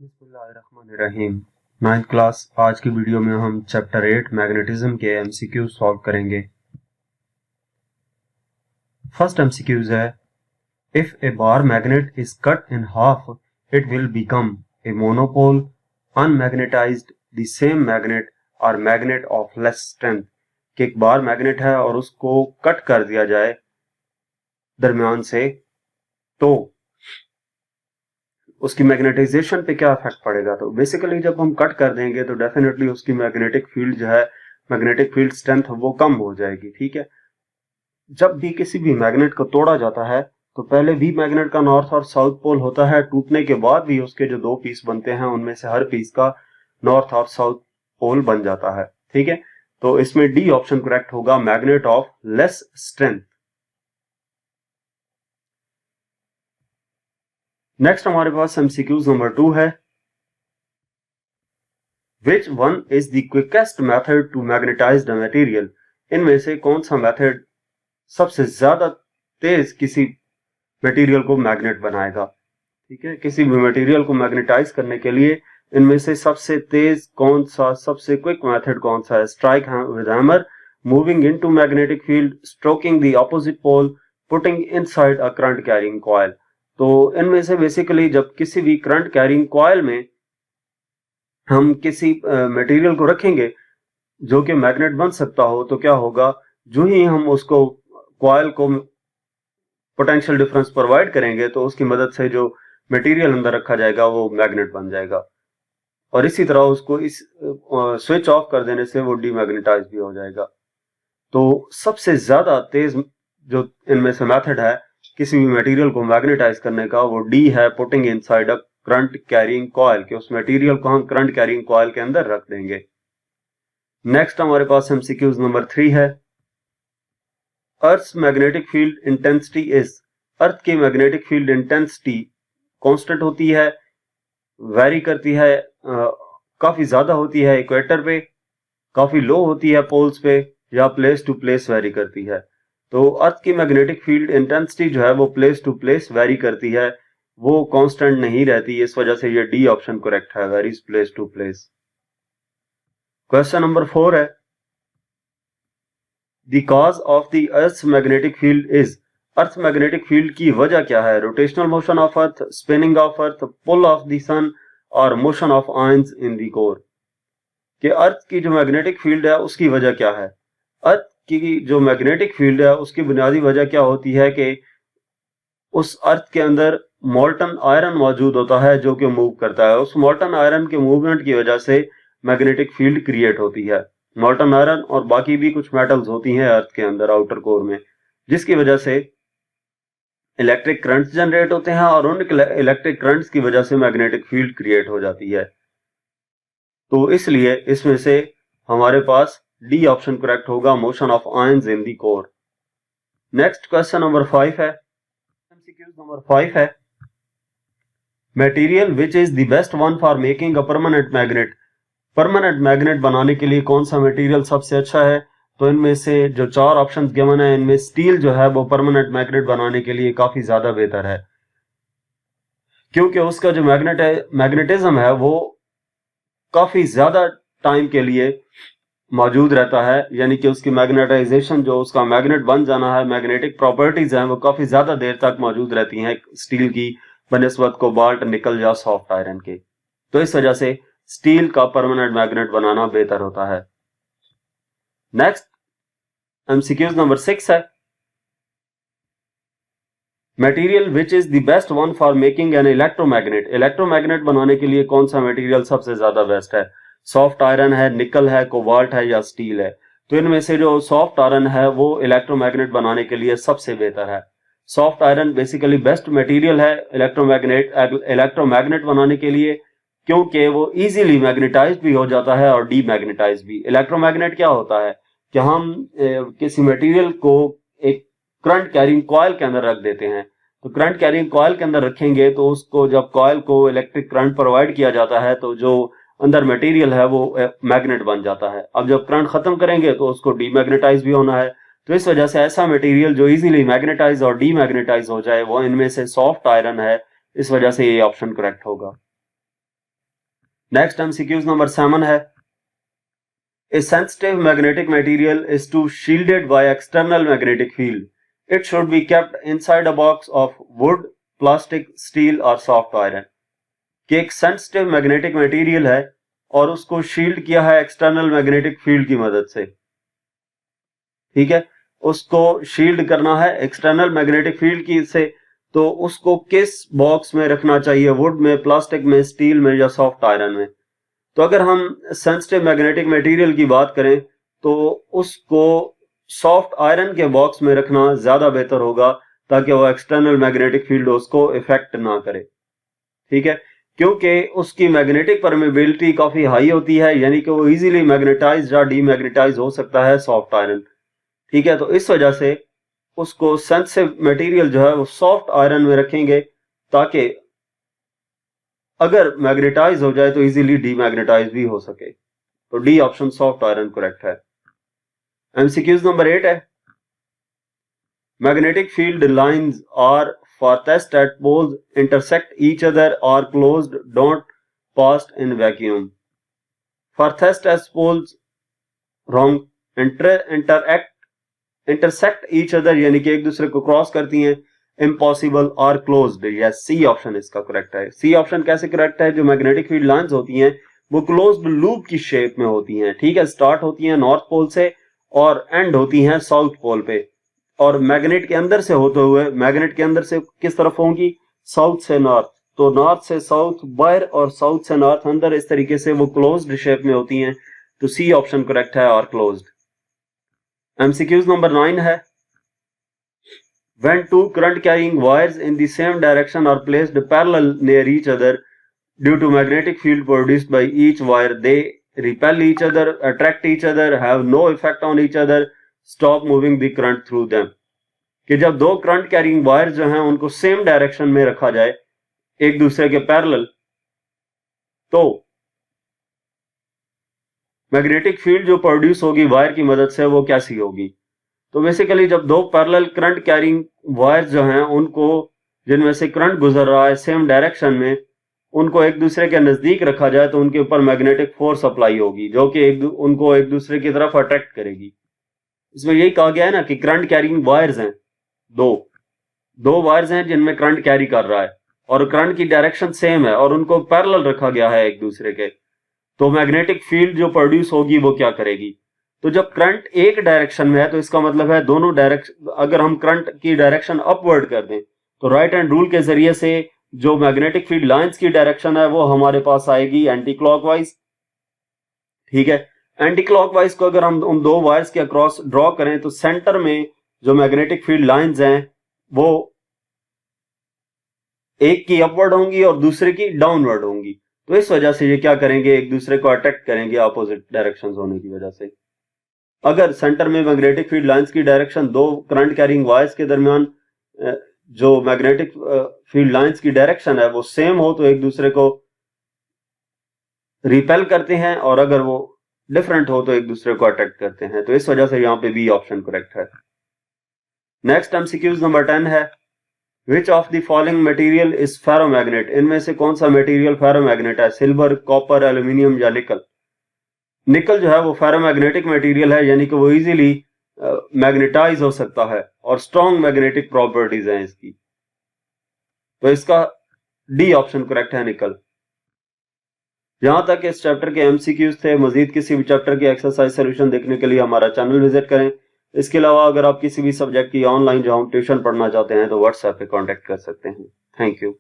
बिस्मिल्लाहिर्रहमानिर्रहीम। 9th class. आज की वीडियो में हम चैप्टर 8 मैग्नेटिज्म के एमसीक्यू सॉल्व करेंगे। फर्स्ट एमसीक्यूज है, if a bar magnet is cut in half it will become a monopole unmagnetized the same magnet और मैग्नेट ऑफ लेस स्ट्रेंथ। कि एक बार मैग्नेट है और उसको कट कर दिया जाए दरमियान से, तो उसकी मैग्नेटाइजेशन पे क्या इफेक्ट पड़ेगा। तो बेसिकली जब हम कट कर देंगे तो डेफिनेटली उसकी मैग्नेटिक फील्ड जो है, मैग्नेटिक फील्ड स्ट्रेंथ वो कम हो जाएगी। ठीक है, जब भी किसी भी मैग्नेट को तोड़ा जाता है तो पहले भी मैग्नेट का नॉर्थ और साउथ पोल होता है, टूटने के बाद भी उसके जो दो पीस बनते हैं उनमें से हर पीस का नॉर्थ और साउथ पोल बन जाता है। ठीक है, तो इसमें डी ऑप्शन करेक्ट होगा, magnet of less strength. Next हमारे पास एमसीक्यूज नंबर 2 है, which one is the quickest method to magnetize the material. इनमें से कौन सा मेथड सबसे ज्यादा तेज किसी मटेरियल को मैग्नेट बनाएगा। ठीक है, किसी भी मटेरियल को मैग्नेटाइज करने के लिए इनमें से सबसे तेज कौन सा, सबसे क्विक मेथड कौन सा है। Strike with hammer, moving into magnetic field, stroking the opposite pole, putting inside a current carrying coil. तो इनमें से बेसिकली जब किसी भी करंट कैरिंग कॉइल में हम किसी मटेरियल को रखेंगे जो कि मैग्नेट बन सकता हो, तो क्या होगा, जो ही हम उसको कॉइल को पोटेंशियल डिफरेंस प्रोवाइड करेंगे तो उसकी मदद से जो मटेरियल अंदर रखा जाएगा वो मैग्नेट बन जाएगा, और इसी तरह उसको इस स्विच ऑफ कर देने से वो डीमैग्नेटाइज भी हो जाएगा। तो सबसे ज्यादा तेज जो इनमें से मेथड है किसी भी मटेरियल को मैग्नेटाइज करने का, वो डी है, putting inside a current carrying coil, कि उस मटेरियल को हम करंट कैरिंग कॉइल के अंदर रख देंगे। नेक्स्ट हमारे पास एमसीक्यूज नंबर 3 है, earth magnetic field intensity is. Earth की मैग्नेटिक फील्ड इंटेंसिटी कांस्टेंट होती है, वेरी करती है, काफी ज्यादा होती है इक्वेटर पे, काफी लो होती है पोल्स पे, या प्लेस टू प्लेस वेरी करती है। तो अर्थ की मैग्नेटिक फील्ड इंटेंसिटी जो है वो प्लेस टू प्लेस वेरी करती है, वो कांस्टेंट नहीं रहती। इस वजह से ये डी ऑप्शन करेक्ट है, varies place to place. Question number 4 है, the cause of the earth magnetic field is. Earth magnetic field की वजह क्या है। Rotational motion of earth, spinning of earth, pull of the sun, और motion of ions in the core. कि earth की जो magnetic field है उसकी वजह क्या है। अर्थ की जो मैग्नेटिक फील्ड है उसकी बुनियादी वजह क्या होती है कि उस अर्थ के अंदर मोल्टन आयरन मौजूद होता है जो कि मूव करता है। उस मोल्टन आयरन के मूवमेंट की वजह से मैग्नेटिक फील्ड क्रिएट होती है। मोल्टन आयरन और बाकी भी कुछ मेटल्स होती हैं अर्थ के अंदर आउटर कोर में, जिसकी वजह से इलेक्ट्रिक करंट्स जनरेट होते हैं, और उन इलेक्ट्रिक करंट्स की वजह से मैग्नेटिक फील्ड क्रिएट हो जाती है। तो इसलिए इसमें से हमारे पास डी ऑप्शन करेक्ट होगा, motion of ions in the core. Next question number 5 है, नंबर 5 है, material which is the best one for making a permanent magnet. Permanent magnet बनाने के लिए कौन सा मटेरियल सबसे अच्छा है। तो इनमें से जो 4 ऑप्शंस गिवन है, इनमें स्टील जो है वो परमानेंट मैग्नेट बनाने के लिए काफी ज्यादा बेहतर है, क्योंकि उसका जो मैग्नेटिज्म है वो काफी ज्यादा टाइम के लिए मौजूद रहता है, यानी कि उसकी मैग्नेटाइजेशन, जो उसका मैग्नेट बन जाना है, मैग्नेटिक प्रॉपर्टीज हैं वो काफी ज्यादा देर तक मौजूद रहती हैं स्टील की बनिस्बत कोबाल्ट, निकल या सॉफ्ट आयरन के। तो इस वजह से स्टील का परमानेंट मैग्नेट बनाना बेहतर होता है। नेक्स्ट एमसीक्यूज नंबर 6 है, material which is the best one for making an electromagnet. Electromagnet बनाने के लिए कौन सा मटेरियल सबसे ज्यादा बेस्ट है। सॉफ्ट आयरन है, निकल है, कोबाल्ट है, या स्टील है। तो इनमें से जो सॉफ्ट आयरन है वो इलेक्ट्रोमैग्नेट बनाने के लिए सबसे बेहतर है। Soft iron basically best material है इलेक्ट्रोमैग्नेट बनाने के लिए, क्योंकि वो इजीली मैग्नेटाइज भी हो जाता है और डीमैग्नेटाइज भी। इलेक्ट्रोमैग्नेट क्या होता है कि हम किसी मटेरियल को एक करंट कैरिंग कॉइल के अंदर रख देते हैं। तो करंट कैरिंग कॉइल के अंदर रखेंगे तो उसको जब कॉइल को इलेक्ट्रिक करंट प्रोवाइड किया जाता है तो जो अंदर मटेरियल है वो मैग्नेट बन जाता है। अब जब करंट खत्म करेंगे तो उसको डीमैग्नेटाइज भी होना है। तो इस वजह से ऐसा मटेरियल जो इजीली मैग्नेटाइज और डीमैग्नेटाइज हो जाए वो इनमें से सॉफ्ट आयरन है। इस वजह से ये ऑप्शन करेक्ट होगा। नेक्स्ट एमसीक्यूज नंबर 7 है, A sensitive magnetic material is too shielded by external magnetic field. It should be kept inside a box of wood, plastic, steel or soft iron. कि एक sensitive magnetic material है और उसको shield किया है external magnetic field की मदद से। ठीक है, उसको शील्ड करना है एक्सटर्नल मैग्नेटिक फील्ड की से, तो उसको किस बॉक्स में रखना चाहिए? वुड में, प्लास्टिक में, स्टील में या सॉफ्ट आयरन में? तो अगर हम सेंसिटिव मैग्नेटिक मटेरियल की बात करें तो उसको सॉफ्ट आयरन के बॉक्स में रखना ज्यादा बेहतर होगा ताकि वो एक्सटर्नल मैग्नेटिक फील्ड उसको इफेक्ट ना करे। ठीक है, क्योंकि उसकी मैग्नेटिक परमेबिलिटी काफी हाई होती है, यानी कि वो इजीली मैग्नेटाइज या डीमैग्नेटाइज हो सकता है सॉफ्ट आयरन। ठीक है, तो इस वजह से उसको सेंसिटिव मटेरियल जो है वो सॉफ्ट आयरन में रखेंगे ताकि अगर मैग्नेटाइज हो जाए तो इजीली डीमैग्नेटाइज भी हो सके। तो D option soft iron correct है। एमसीक्यूज नंबर 8 है, magnetic field lines are farthest at poles, intersect each other, are closed, don't pass in vacuum. Farthest as poles wrong, intersect each other यानी कि एक दूसरे को क्रॉस करती हैं, impossible are closed. Yes, C option इसका correct है। C option कैसे करेक्ट है? जो मैग्नेटिक फील्ड लाइंस होती हैं वो क्लोज्ड लूप की शेप में होती हैं। ठीक है, स्टार्ट होती हैं नॉर्थ पोल से और एंड होती हैं साउथ पोल पे, और मैग्नेट के अंदर से होते हुए, मैग्नेट के अंदर से किस तरफ होंगी? साउथ से नॉर्थ। तो नॉर्थ से साउथ बाहर और साउथ से नॉर्थ अंदर, इस तरीके से वो क्लोज्ड शेप में होती हैं। तो सी ऑप्शन करेक्ट है, आर क्लोज्ड। एमसीक्यूज नंबर 9 है, when two current carrying wires in the same direction are placed parallel near each other, due to magnetic field produced by each wire, they repel each other, attract each other, have no effect on each other, stop moving the current through them. कि जब दो current carrying wire जो हैं उनको same direction में रखा जाए एक दूसरे के पैरेलल, तो मैग्नेटिक फील्ड जो प्रोड्यूस होगी वायर की मदद से वो कैसी होगी? तो बेसिकली जब दो पैरेलल करंट कैरिंग वायर जो हैं उनको, जिनमें से करंट गुजर रहा है सेम डायरेक्शन में, उनको एक दूसरे के नजदीक रखा जाए तो उनके ऊपर मैग्नेटिक फोर्स अप्लाई होगी जो कि उनको एक दूसरे की तरफ अट्रैक्ट करेगी। इसमें यही कहा गया है ना कि करंट कैरिंग वायर्स हैं, दो वायर्स हैं जिनमें करंट कैरी कर रहा है और करंट की डायरेक्शन सेम है और उनको पैरेलल रखा गया है एक दूसरे के, तो मैग्नेटिक फील्ड जो प्रोड्यूस होगी वो क्या करेगी? तो जब करंट एक डायरेक्शन में है तो इसका मतलब है दोनों डायरेक्शन, अगर हम करंट की डायरेक्शन अपवर्ड कर दें तो राइट हैंड रूल के जरिए से जो मैग्नेटिक फील्ड लाइंस की डायरेक्शन है वो हमारे पास आएगी एंटी क्लॉकवाइज। ठीक है, एंटी क्लॉकवाइज को अगर हम उन दो वायर्स के अक्रॉस ड्रॉ करें तो सेंटर में जो मैग्नेटिक फील्ड लाइंस हैं वो एक की अपवर्ड होंगी और दूसरे की डाउनवर्ड होंगी। तो इस वजह से ये क्या करेंगे? एक दूसरे को अट्रैक्ट करेंगे अपोजिट डायरेक्शंस होने की वजह से। अगर सेंटर में मैग्नेटिक फील्ड लाइंस की डायरेक्शन, दो करंट कैरिंग वायर्स के दरमियान जो मैग्नेटिक फील्ड लाइंस की डायरेक्शन है वो सेम हो तो एक दूसरे को रिपेल करते हैं, और अगर वो डिफरेंट हो तो एक दूसरे को अट्रैक्ट करते हैं। तो इस वजह से यहाँ पे बी ऑप्शन करेक्ट है। नेक्स्ट एमसीक्यूज नंबर 10 है, which of the following material is ferromagnet? इनमें से कौन सा मटेरियल फेरोमैग्नेट है? सिल्वर, कॉपर, एल्यूमिनियम या निकल? निकल जो है वो फेरोमैग्नेटिक मटेरियल है, यानी कि वो इजीली मैग्नेटाइज हो सकता है और स्ट्रॉन्ग मैग्नेटिक प्रॉपर्टीज हैं इसकी। तो इसका डी ऑप्शन करेक्ट है, निकल। यहां तक इस चैप्टर के एमसीक्यूज थे। मजीद किसी भी चैप्टर के एक्सरसाइज सॉल्यूशन देखने के लिए हमारा चैनल विजिट करें। इसके अलावा अगर आप किसी भी सब्जेक्ट की ऑनलाइन जो हम ट्यूशन पढ़ना चाहते हैं तो व्हाट्सएप पे कांटेक्ट कर सकते हैं। Thank you.